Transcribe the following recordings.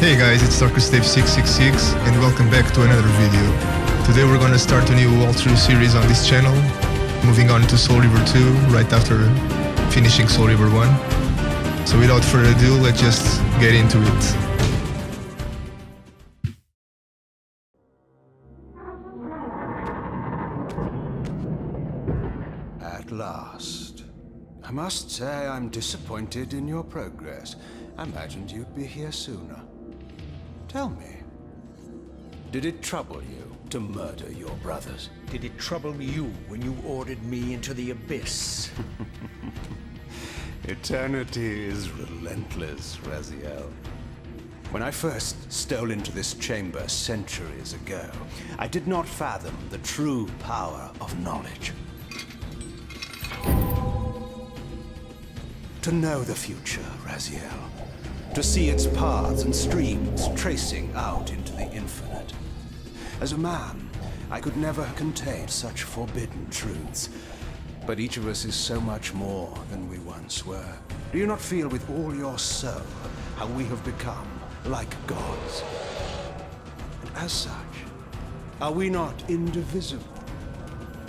Hey guys, it's DarkestDave666 and welcome back to another video. Today we're gonna start a new walkthrough series on this channel, moving on to Soul Reaver 2 right after finishing Soul Reaver 1. So without further ado, let's just get into it. At last. I must say I'm disappointed in your progress. I imagined you'd be here sooner. Tell me, did it trouble you to murder your brothers? Did it trouble you when you ordered me into the abyss? Eternity is relentless, Raziel. When I first stole into this chamber centuries ago, I did not fathom the true power of knowledge. To know the future, Raziel. To see its paths and streams tracing out into the infinite. As a man, I could never contain such forbidden truths. But each of us is so much more than we once were. Do you not feel with all your soul how we have become like gods? And as such, are we not indivisible?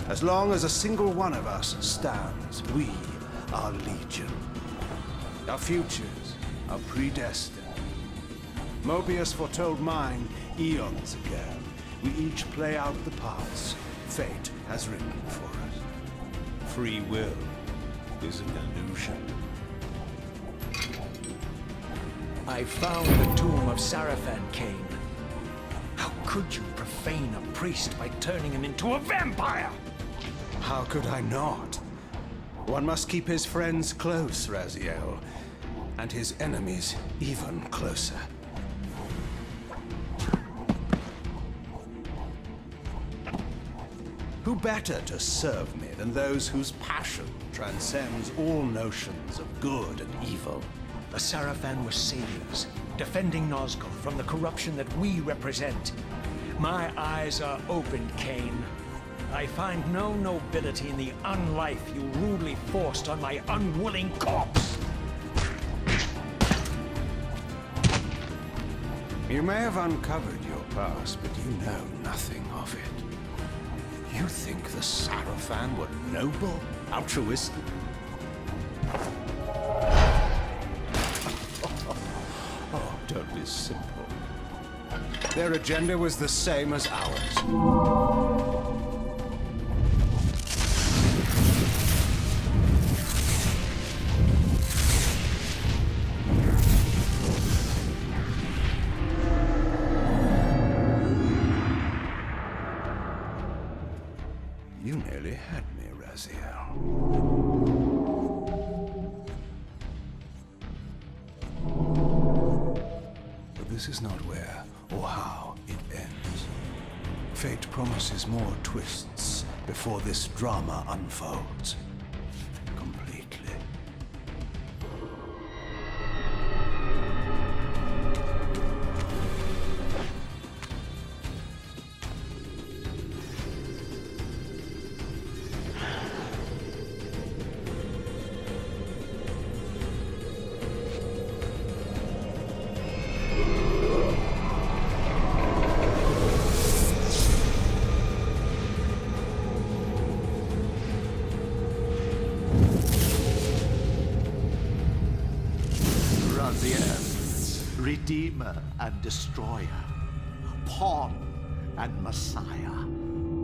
As long as a single one of us stands, we are legion. Our futures are predestined. Moebius foretold mine eons ago. We each play out the parts fate has written for us. Free will is an illusion. I found the tomb of Sarafan, Kain. How could you profane a priest by turning him into a vampire? How could I not? One must keep his friends close, Raziel, and his enemies even closer. Who better to serve me than those whose passion transcends all notions of good and evil? The Sarafan were saviors, defending Nazgul from the corruption that we represent. My eyes are opened, Kain. I find no nobility in the unlife you rudely forced on my unwilling corpse. You may have uncovered your past, but you know nothing of it. You think the Sarafan were noble, altruistic? Oh, don't be simple. Their agenda was the same as ours. You nearly had me, Raziel. But this is not where or how it ends. Fate promises more twists before this drama unfolds completely. Redeemer and Destroyer, Pawn and Messiah.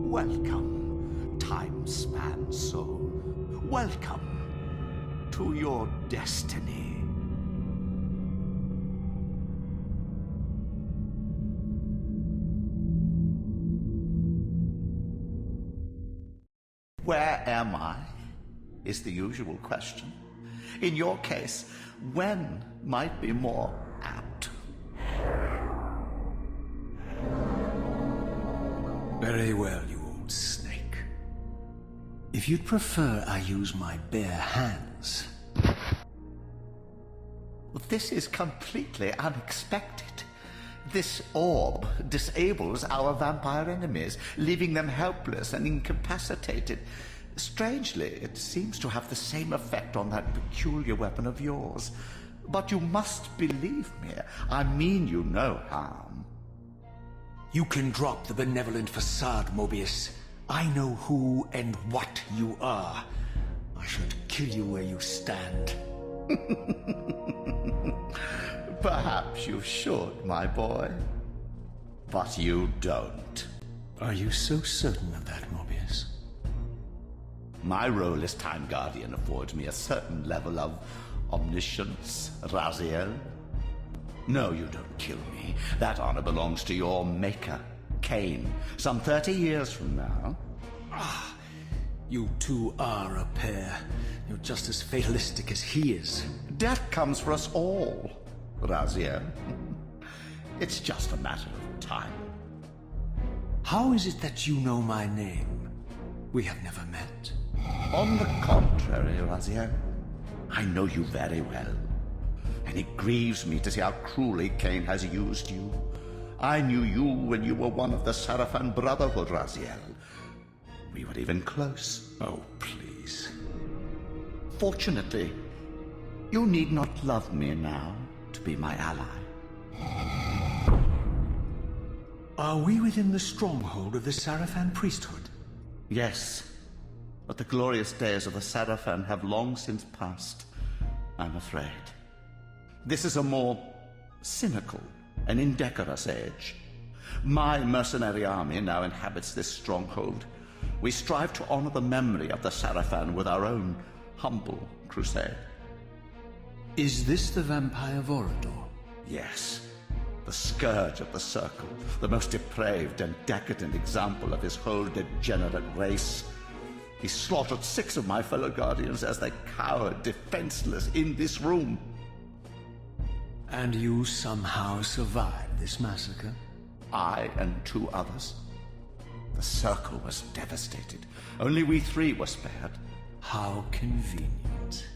Welcome, time-span soul. Welcome to your destiny. Where am I? Is the usual question. In your case, when might be more apt. Very well, you old snake. If you'd prefer I use my bare hands. This is completely unexpected. This orb disables our vampire enemies, leaving them helpless and incapacitated. Strangely, it seems to have the same effect on that peculiar weapon of yours. But you must believe me. I mean you no harm. You can drop the benevolent facade, Moebius. I know who and what you are. I should kill you where you stand. Perhaps you should, my boy. But you don't. Are you so certain of that, Moebius? My role as Time Guardian affords me a certain level of omniscience, Raziel. No, you don't kill me. That honor belongs to your maker, Kain, some 30 years from now. Ah, you two are a pair. You're just as fatalistic as he is. Death comes for us all, Raziel. It's just a matter of time. How is it that you know my name? We have never met. On the contrary, Raziel, I know you very well. And it grieves me to see how cruelly Kain has used you. I knew you when you were one of the Sarafan Brotherhood, Raziel. We were even close. Oh, please. Fortunately, you need not love me now to be my ally. Are we within the stronghold of the Sarafan priesthood? Yes, but the glorious days of the Sarafan have long since passed, I'm afraid. This is a more cynical and indecorous age. My mercenary army now inhabits this stronghold. We strive to honor the memory of the Sarafan with our own humble crusade. Is this the vampire Vorador? Yes, the scourge of the Circle, the most depraved and decadent example of his whole degenerate race. He slaughtered 6 of my fellow Guardians as they cowered defenseless in this room. And you somehow survived this massacre? I and 2 others. The Circle was devastated. Only we 3 were spared. How convenient.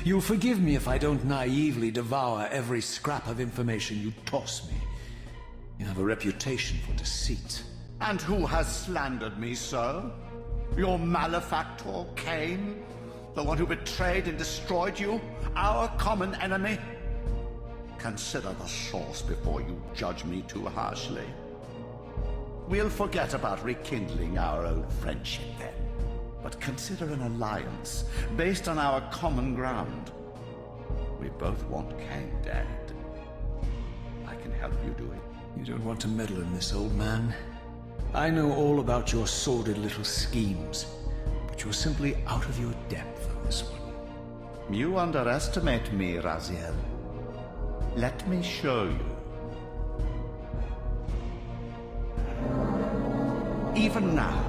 You'll forgive me if I don't naively devour every scrap of information you toss me. You have a reputation for deceit. And who has slandered me so? Your malefactor, Kain? The one who betrayed and destroyed you? Our common enemy? Consider the source before you judge me too harshly. We'll forget about rekindling our old friendship then. But consider an alliance based on our common ground. We both want Kain dead. I can help you do it. You don't want to meddle in this, old man. I know all about your sordid little schemes, but you're simply out of your depth on this one. You underestimate me, Raziel. Let me show you. Even now,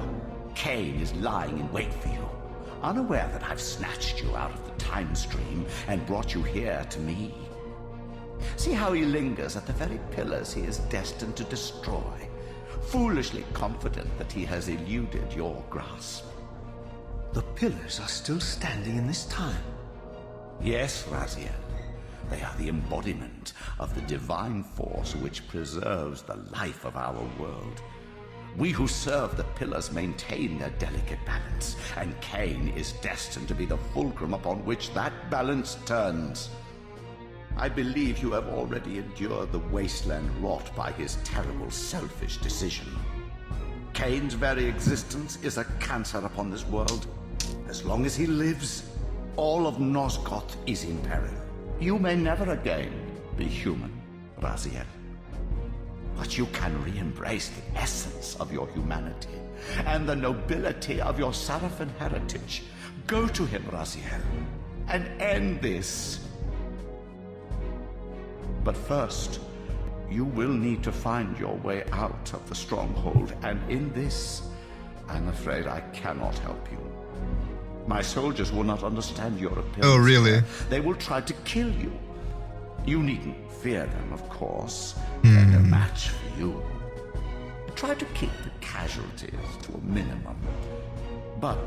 Kain is lying in wait for you, unaware that I've snatched you out of the time stream and brought you here to me. See how he lingers at the very pillars he is destined to destroy, foolishly confident that he has eluded your grasp. The pillars are still standing in this time. Yes, Raziel. They are the embodiment of the divine force which preserves the life of our world. We who serve the pillars maintain their delicate balance, and Kain is destined to be the fulcrum upon which that balance turns. I believe you have already endured the wasteland wrought by his terrible, selfish decision. Kain's very existence is a cancer upon this world. As long as he lives, all of Nosgoth is in peril. You may never again be human, Raziel. But you can re-embrace the essence of your humanity and the nobility of your Sarafan heritage. Go to him, Raziel, and end this. But first, you will need to find your way out of the stronghold, and in this, I'm afraid I cannot help you. My soldiers will not understand your appearance. Oh, really? They will try to kill you. You needn't fear them, of course. They're a match for you. Try to keep the casualties to a minimum. But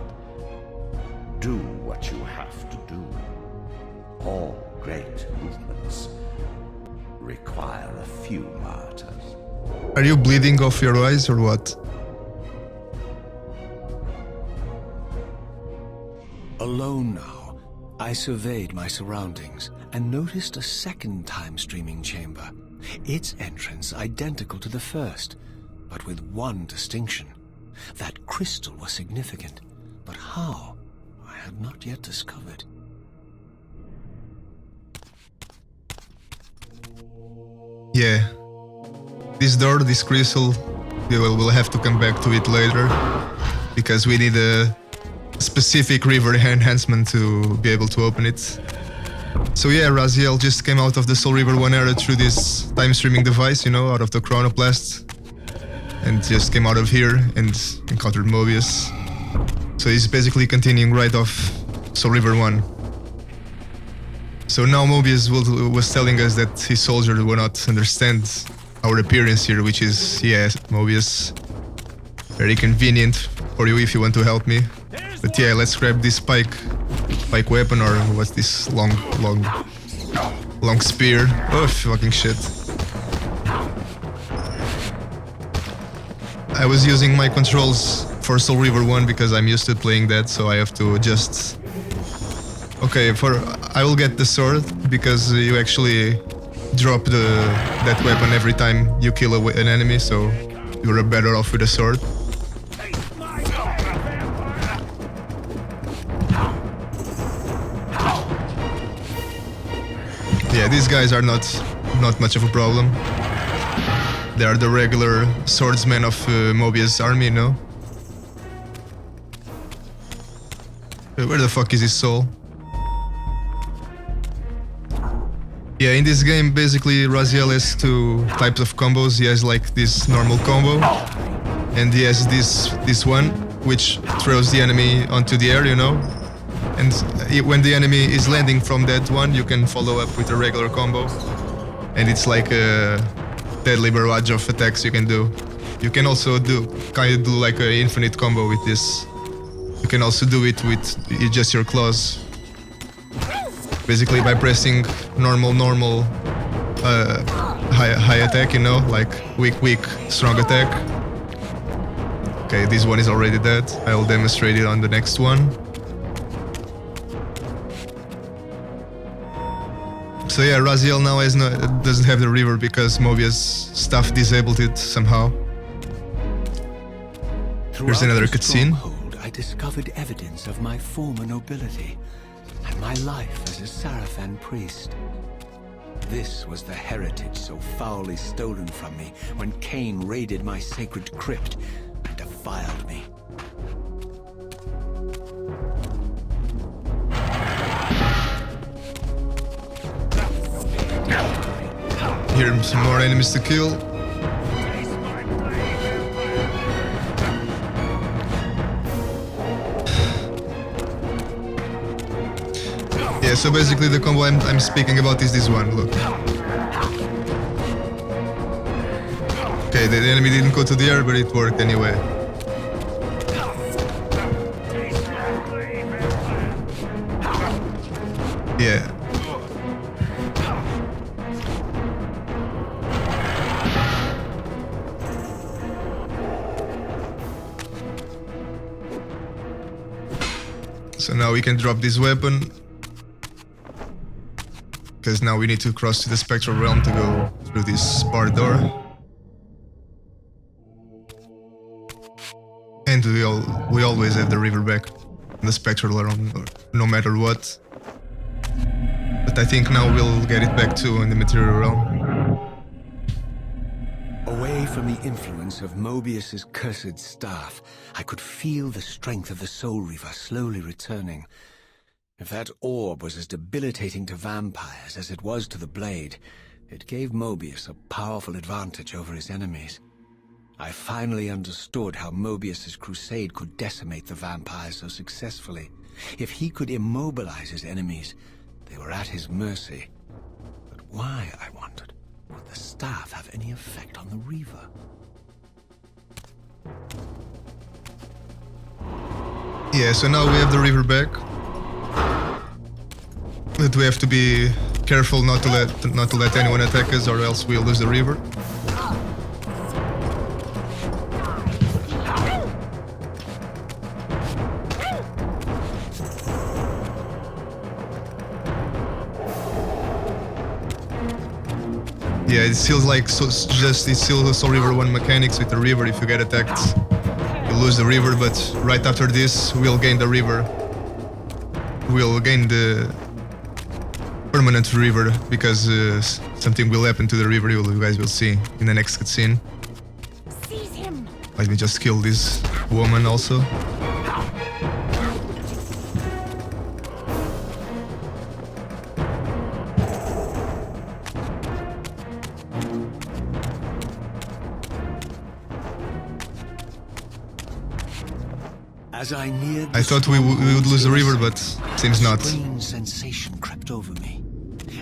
do what you have to do. All great movements require a few martyrs. Are you bleeding off your eyes or what? Alone now, I surveyed my surroundings and noticed a second time-streaming chamber. Its entrance identical to the first, but with one distinction. That crystal was significant, but how, I had not yet discovered. Yeah. This door, this crystal, we'll have to come back to it later, because we need a specific Reaver enhancement to be able to open it. So yeah, Raziel just came out of the Soul Reaver 1 era through this time-streaming device, you know, out of the Chronoplast, and just came out of here and encountered Moebius. So he's basically continuing right off Soul Reaver 1. So now Moebius was telling us that his soldiers will not understand our appearance here, which is, yeah, Moebius, very convenient for you if you want to help me. But yeah, let's grab this pike weapon, or what's this long spear? Oh, fucking shit. I was using my controls for Soul Reaver 1 because I'm used to playing that, so I have to adjust. Okay, I will get the sword because you actually drop that weapon every time you kill an enemy, so you're better off with a sword. Yeah, these guys are not much of a problem. They are the regular swordsmen of Moebius' army, you know? Where the fuck is his soul? Yeah, in this game, basically, Raziel has two types of combos. He has like this normal combo, and he has this one, which throws the enemy onto the air, you know? And when the enemy is landing from that one, you can follow up with a regular combo. And it's like a deadly barrage of attacks you can do. You can also do like an infinite combo with this. You can also do it with just your claws. Basically by pressing normal high attack, you know, like weak, strong attack. Okay, this one is already dead. I will demonstrate it on the next one. So yeah, Raziel now doesn't have the Reaver because Moebius' stuff disabled it somehow. Here's another cutscene. I discovered evidence of my former nobility and my life as a Sarafan priest. This was the heritage so foully stolen from me when Kain raided my sacred crypt and defiled me. Here are some more enemies to kill. Yeah, so basically the combo I'm speaking about is this one, look. Okay, the enemy didn't go to the air, but it worked anyway. Yeah. So now we can drop this weapon, because now we need to cross to the Spectral Realm to go through this barred door. And we always have the Reaver back in the Spectral Realm, no matter what. But I think now we'll get it back too in the Material Realm. Away from the influence of Moebius's cursed staff, I could feel the strength of the Soul Reaver slowly returning. If that orb was as debilitating to vampires as it was to the blade, it gave Moebius a powerful advantage over his enemies. I finally understood how Moebius's crusade could decimate the vampires so successfully. If he could immobilize his enemies, they were at his mercy. But why, I wondered, would the staff have any effect on the Reaver? Yeah, so now we have the Reaver back. But we have to be careful not to let anyone attack us, or else we'll lose the Reaver. Yeah, it feels like it's still the Soul Reaver 1 mechanics with the Reaver. If you get attacked, you lose the Reaver, but right after this, we'll gain the Reaver. We'll gain the permanent Reaver, because something will happen to the Reaver. You guys will see in the next cutscene. Seize him. Let me just kill this woman also. As I neared I thought we would lose the Reaver, but seems not. A strange sensation crept over me.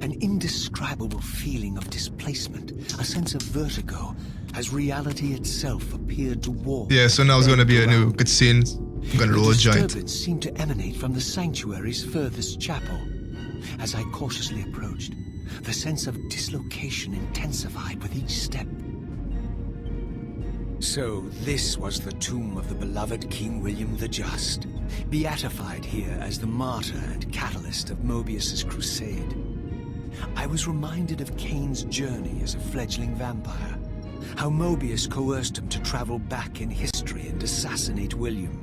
An indescribable feeling of displacement, a sense of vertigo, as reality itself appeared to warp. Yeah, so now it's gonna be a new cutscene. I'm gonna roll a giant. The disturbance seemed to emanate from the sanctuary's furthest chapel. As I cautiously approached, the sense of dislocation intensified with each step. So this was the tomb of the beloved King William the Just, beatified here as the martyr and catalyst of Moebius's crusade. I was reminded of Kain's journey as a fledgling vampire, how Moebius coerced him to travel back in history and assassinate William,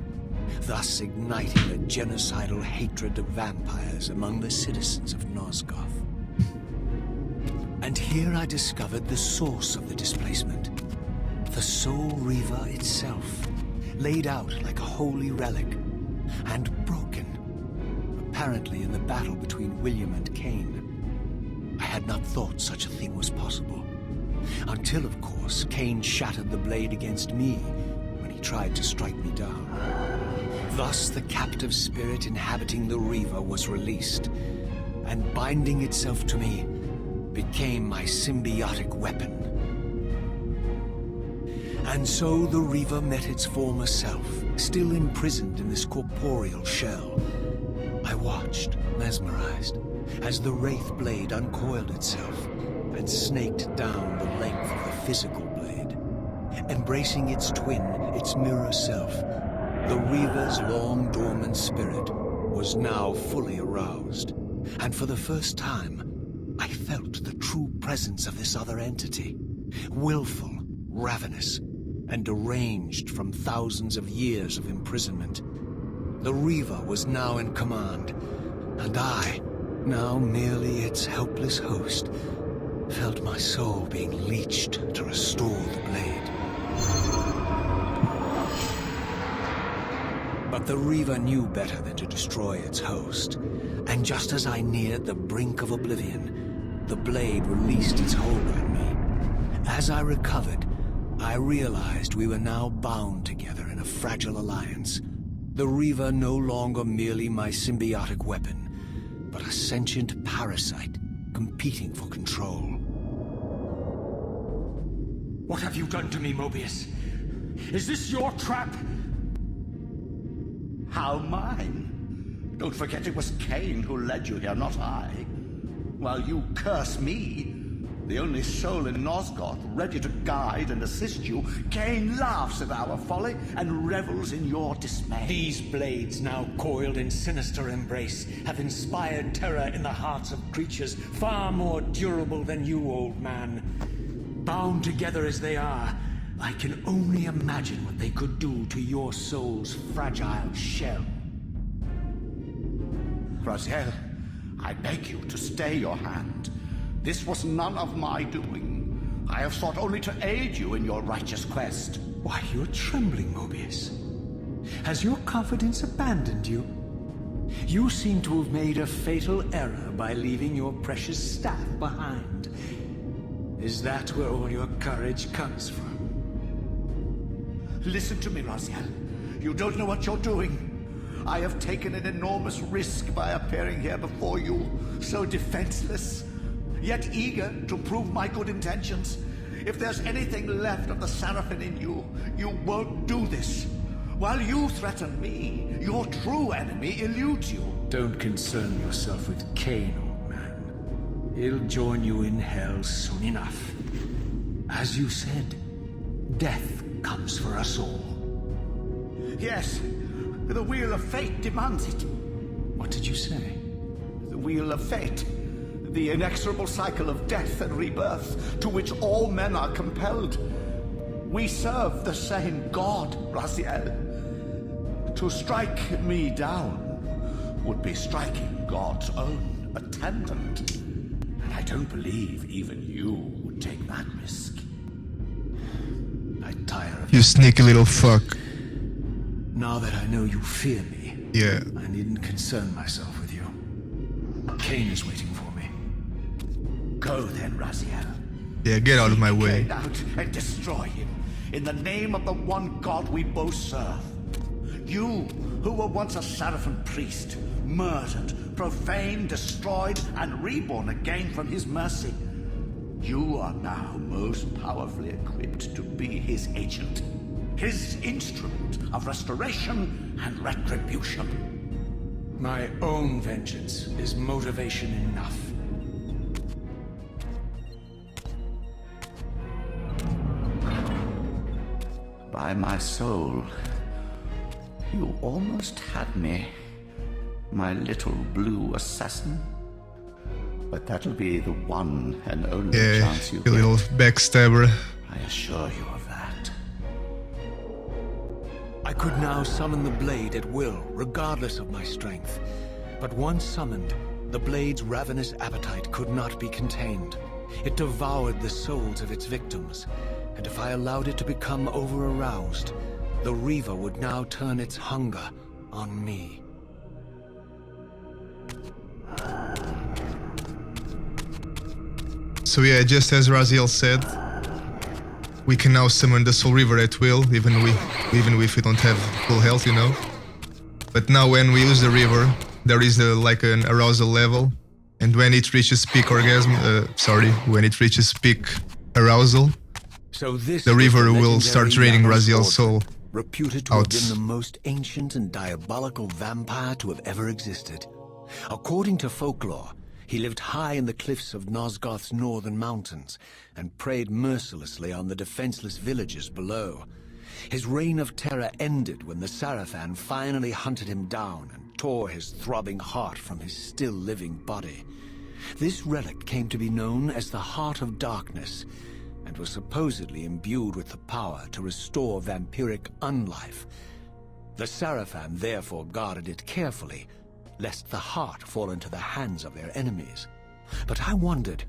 thus igniting a genocidal hatred of vampires among the citizens of Nosgoth. And here I discovered the source of the displacement. The Soul Reaver itself, laid out like a holy relic, and broken, apparently in the battle between William and Kain. I had not thought such a thing was possible, until, of course, Kain shattered the blade against me when he tried to strike me down. Thus, the captive spirit inhabiting the Reaver was released, and binding itself to me, became my symbiotic weapon. And so the Reaver met its former self, still imprisoned in this corporeal shell. I watched, mesmerized, as the Wraith blade uncoiled itself and snaked down the length of the physical blade. Embracing its twin, its mirror self, the Reaver's long-dormant spirit was now fully aroused. And for the first time, I felt the true presence of this other entity. Willful, ravenous, and deranged from thousands of years of imprisonment. The Reaver was now in command, and I, now merely its helpless host, felt my soul being leached to restore the blade. But the Reaver knew better than to destroy its host, and just as I neared the brink of oblivion, the blade released its hold on me. As I recovered, I realized we were now bound together in a fragile alliance. The Reaver no longer merely my symbiotic weapon, but a sentient parasite competing for control. What have you done to me, Moebius? Is this your trap? How mine? Don't forget it was Kain who led you here, not I. While you curse me, the only soul in Nosgoth ready to guide and assist you, Kain laughs at our folly and revels in your dismay. These blades, now coiled in sinister embrace, have inspired terror in the hearts of creatures far more durable than you, old man. Bound together as they are, I can only imagine what they could do to your soul's fragile shell. Raziel, I beg you to stay your hand. This was none of my doing. I have sought only to aid you in your righteous quest. Why, you're trembling, Moebius. Has your confidence abandoned you? You seem to have made a fatal error by leaving your precious staff behind. Is that where all your courage comes from? Listen to me, Raziel. You don't know what you're doing. I have taken an enormous risk by appearing here before you, so defenseless, yet eager to prove my good intentions. If there's anything left of the Sarafan in you, you won't do this. While you threaten me, your true enemy eludes you. Don't concern yourself with Kain, old man. He'll join you in hell soon enough. As you said, death comes for us all. Yes, the wheel of fate demands it. What did you say? The wheel of fate. The inexorable cycle of death and rebirth to which all men are compelled. We serve the same God, Raziel. To strike me down would be striking God's own attendant. And I don't believe even you would take that risk. I tire of You sneaky little fuck. Now that I know you fear me, Yeah. I needn't concern myself with you. Kain is waiting for me. Go then, Raziel. Yeah, get out of my Seek way. Kain out and destroy him in the name of the one God we both serve. You, who were once a Sarafan priest, murdered, profaned, destroyed, and reborn again from his mercy. You are now most powerfully equipped to be his agent, his instrument of restoration and retribution. My own vengeance is motivation enough. By my soul, you almost had me, my little blue assassin. But that'll be the one and only Yeah, chance you you little get. backstabber. I assure you of that. I could now summon the blade at will, regardless of my strength. But once summoned, the blade's ravenous appetite could not be contained. It devoured the souls of its victims, and if I allowed it to become over-aroused, the Reaver would now turn its hunger on me. So yeah, just as Raziel said, we can now summon the Soul Reaver at will, even if we don't have full health, you know. But now when we use the Reaver, there is like an arousal level, and when it reaches peak when it reaches peak arousal, So this the is Reaver will legendary start draining Yanos Raziel's order, soul reputed to have out. been the most ancient and diabolical vampire to have ever existed. According to folklore, he lived high in the cliffs of Nosgoth's northern mountains and preyed mercilessly on the defenseless villages below. His reign of terror ended when the Sarafan finally hunted him down and tore his throbbing heart from his still-living body. This relic came to be known as the Heart of Darkness, and was supposedly imbued with the power to restore vampiric unlife. The Sarafan therefore guarded it carefully, lest the heart fall into the hands of their enemies. But I wondered,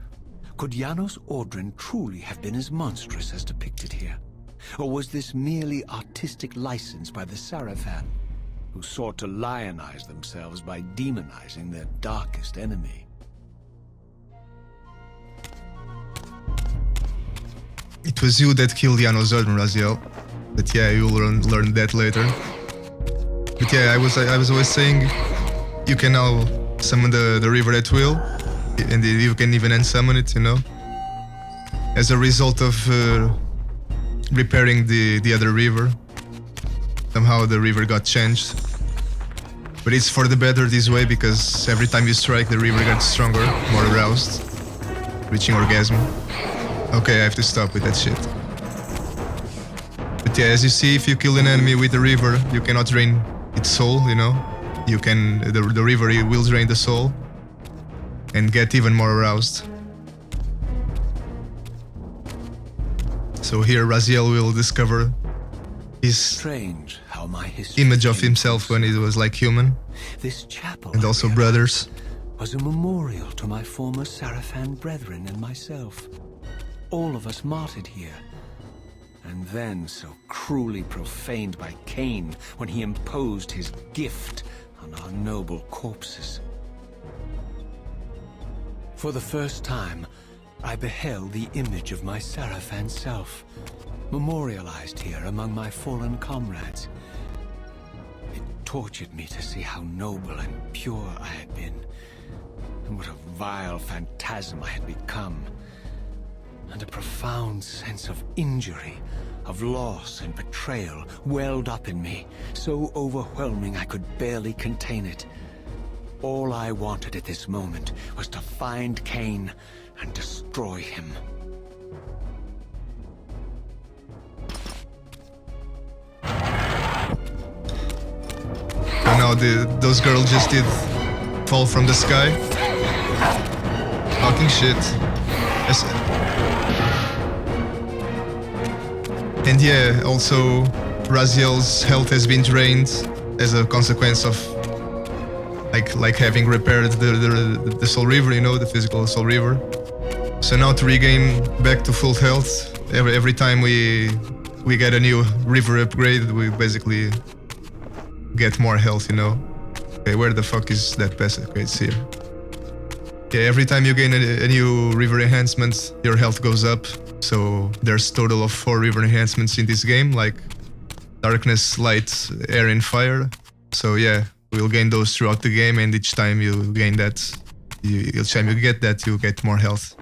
could Janos Ordren truly have been as monstrous as depicted here? Or was this merely artistic license by the Sarafan, who sought to lionize themselves by demonizing their darkest enemy? It was you that killed Janos Ordren, Raziel. But yeah, you'll learn that later. But yeah, I was always saying, you can now summon the Reaver at will, and you can even unsummon it, you know. As a result of repairing the other Reaver, somehow the Reaver got changed. But it's for the better this way, because every time you strike, the Reaver gets stronger, more aroused, reaching orgasm. Okay, I have to stop with that shit. But yeah, as you see, if you kill an enemy with the Reaver, you cannot drain its soul, you know. You can, the Reaver will drain the soul and get even more aroused. So here Raziel will discover his Strange how my history image of himself when he was like human, This chapel, and I also realized, brothers. was a memorial to my former Sarafan brethren and myself. All of us martyred here, and then so cruelly profaned by Kain when he imposed his gift on our noble corpses. For the first time, I beheld the image of my Sarafan self, memorialized here among my fallen comrades. It tortured me to see how noble and pure I had been, and what a vile phantasm I had become. And a profound sense of injury, of loss and betrayal welled up in me, so overwhelming I could barely contain it. All I wanted at this moment was to find Kain and destroy him. So now those girls just did fall from the sky. fucking shit. And yeah, also Raziel's health has been drained as a consequence of like having repaired the Soul Reaver, you know, the physical Soul Reaver. So now to regain back to full health, every time we get a new Reaver upgrade, we basically get more health, you know. Okay, where the fuck is that passage? Okay, it's here. Okay, every time you gain a new Reaver enhancement, your health goes up. So there's total of 4 Reaver enhancements in this game, like Darkness, Light, Air, and Fire. So yeah, we'll gain those throughout the game, and each time you gain that, each time you get that, you get more health.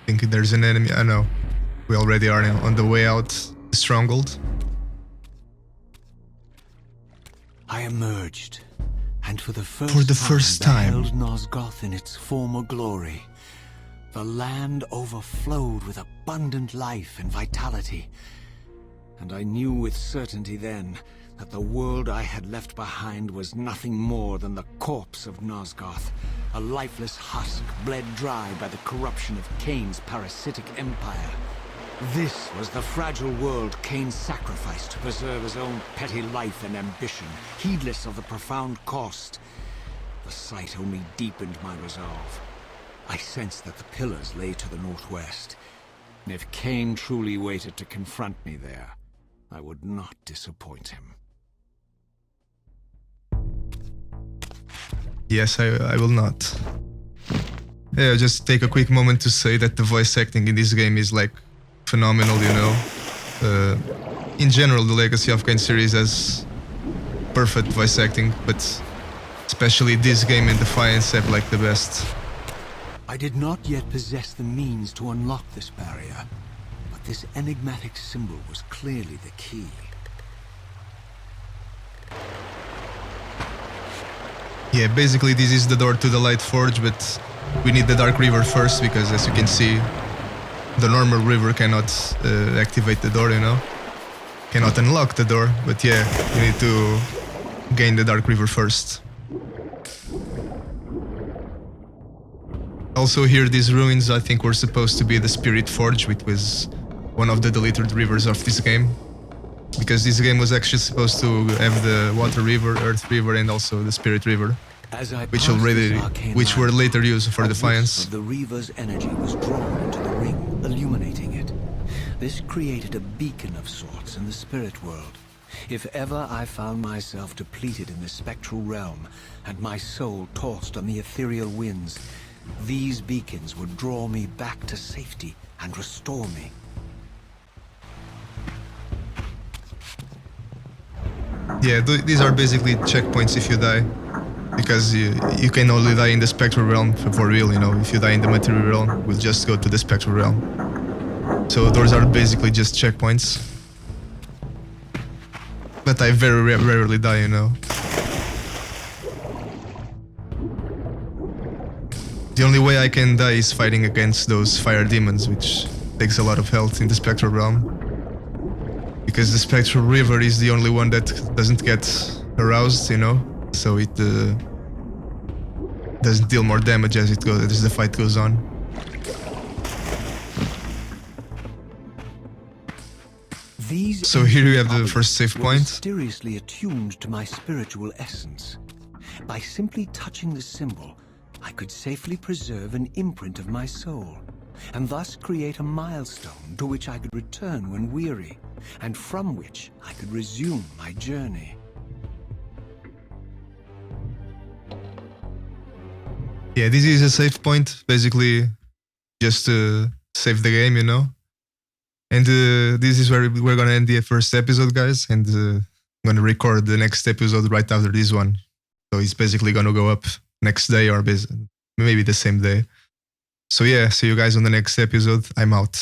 I think there's an enemy. I know. We already are on the way out the Stronghold. I emerged, and for the first time beheld Nosgoth in its former glory. The land overflowed with abundant life and vitality, and I knew with certainty then that the world I had left behind was nothing more than the corpse of Nosgoth, a lifeless husk bled dry by the corruption of Kain's parasitic empire. This was the fragile world Kain sacrificed to preserve his own petty life and ambition, heedless of the profound cost. The sight only deepened my resolve. I sensed that the pillars lay to the northwest, and if Kain truly waited to confront me there, I would not disappoint him. Yes, I will not. Yeah, just take a quick moment to say that the voice acting in this game is like phenomenal, you know. In general, the Legacy of Kain series has perfect voice acting, but especially this game and Defiance have like the best. I did not yet possess the means to unlock this barrier, but this enigmatic symbol was clearly the key. Yeah, basically this is the door to the Light Forge, but we need the Dark Reaver first, because as you can see, the normal Reaver cannot activate the door, you know? Cannot unlock the door, but yeah, we need to gain the Dark Reaver first. Also here, these ruins I think were supposed to be the Spirit Forge, which was one of the deleted rivers of this game. Because this game was actually supposed to have the Water Reaver, Earth Reaver, and also the Spirit Reaver, which were later used for Defiance. The Reaver's energy was drawn into the ring, illuminating it. This created a beacon of sorts in the spirit world. If ever I found myself depleted in the spectral realm, and my soul tossed on the ethereal winds, these beacons would draw me back to safety and restore me. Yeah, these are basically checkpoints if you die, because you can only die in the spectral realm for real, you know. If you die in the material realm, we'll just go to the spectral realm. So those are basically just checkpoints. But I very rarely die, you know. The only way I can die is fighting against those fire demons, which takes a lot of health in the spectral realm. Because the Spectral Reaver is the only one that doesn't get aroused, you know, so it doesn't deal more damage as the fight goes on. So here you have the first save point. Mysteriously attuned to my spiritual essence. By simply touching the symbol, I could safely preserve an imprint of my soul, and thus create a milestone to which I could return when weary, and from which I could resume my journey. Yeah, this is a save point, basically just to save the game, you know. And this is where we're gonna end the first episode, guys, and I'm gonna record the next episode right after this one. So it's basically gonna go up next day or maybe the same day. So yeah, see you guys on the next episode. I'm out.